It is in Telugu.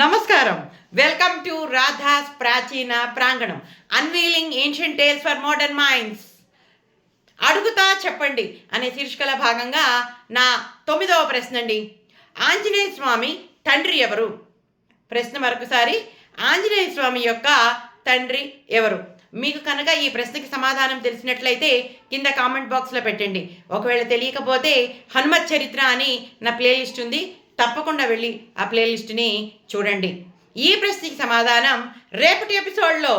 నమస్కారం. Welcome to Radha's Prachina Pranganam, unveiling ancient tales for modern minds. అడుగుతా చెప్పండి అనే శీర్షికల భాగంగా నా 9వ ప్రశ్న అండి. ఆంజనేయ స్వామి తండ్రి ఎవరు? ప్రశ్న మరొకసారి, ఆంజనేయ స్వామి యొక్క తండ్రి ఎవరు? మీకు కనుక ఈ ప్రశ్నకి సమాధానం తెలిసినట్లయితే కింద కామెంట్ బాక్స్లో పెట్టండి. ఒకవేళ తెలియకపోతే హనుమత్ చరిత్ర అని నా ప్లేలిస్ట్ ఉంది, తప్పకుండా వెళ్ళి ఆ ప్లేలిస్ట్ని చూడండి. ఈ ప్రశ్నకి సమాధానం రేపటి ఎపిసోడ్లో